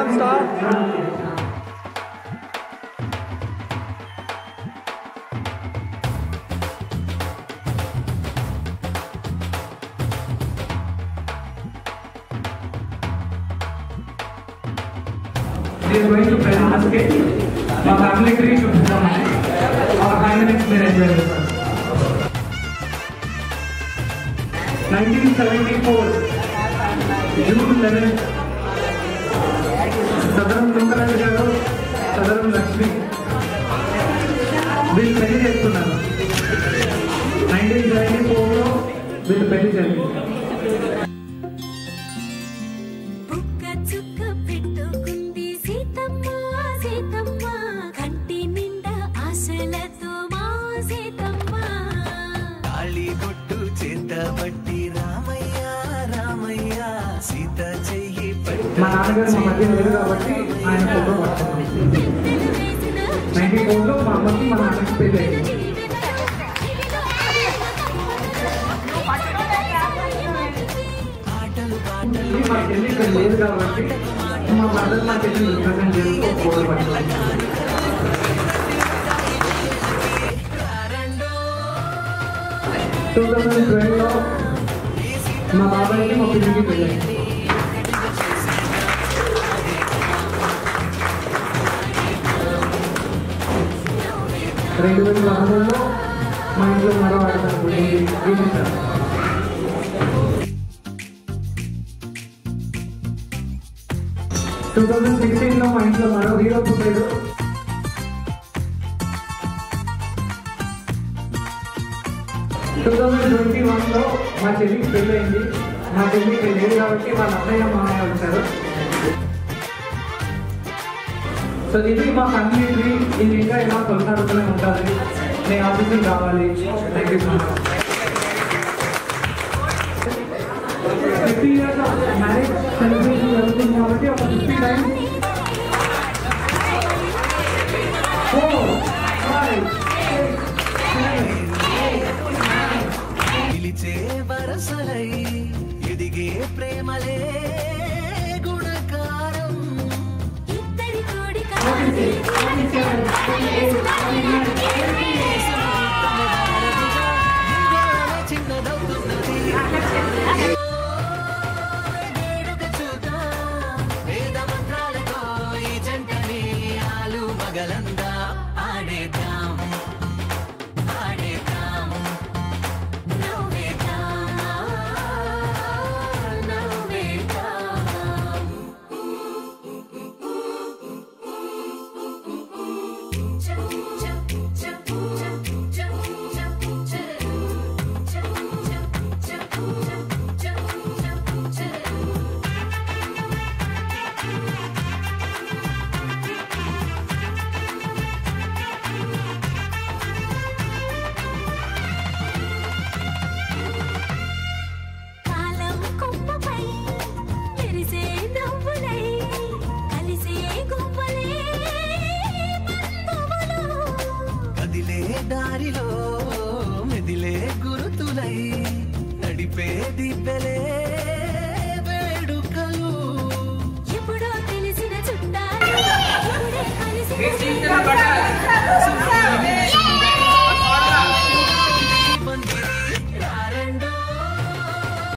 program start. We are going to present a sketch. My family tree should come our 5 minutes may enjoy this one. 1974 June 11th Sadaram Lokaraj garu Sadaram Lakshmi వీళ్ళు పెళ్లి చేసుకున్నారు. 1974 లో వీళ్ళు పెళ్లి జరిగింది. మా నాన్నగారు మా మధ్య లేరు కాబట్టి ఆయన ఫోటో పట్టుకున్నాం. 94 లో మా అమ్మకి మా నాన్నకి పెళ్ళి అయింది. మా చెల్లి ఇక్కడ లేదు కాబట్టి మా మదర్ మా చెల్లి రిప్రజెంట్ చేస్తూ ఫోటో పట్టుకున్నాం. 2012 లో మా బాబాయ్కి మా పిల్లికి పెళ్ళి అయింది. 2011లో మా ఇంట్లో మరో ఆడతాను 2016లో మా ఇంట్లో మరో హీరో పుట్టాడు. 2021లో మా చెల్లికి పెళ్ళి అయింది. మా చెల్లికి లేదు కాబట్టి వాళ్ళ అత్తయ్య మామయ్య వచ్చారు. సో ఇది మా ఫ్యామిలీ ట్రీ. ఇది ఇంకా ఇలా కొనసాగుతూనే ఉంటుంది. నేను ఆఫీస్కి రావాలి. Thank you so much. 50 years of marriage celebration జరుగుతుంది కాబట్టి ఒక 50 times 4, 5, 6, 7 పిలిచే వరసలై ఎదిగే ప్రేమలే గుణకారం చిన్నదవుతున్నది వేద మంత్రాలతో ఈ జంటని ఆలు మగలందా ఆడేద్దాం ఆడేద్దాం దారిలో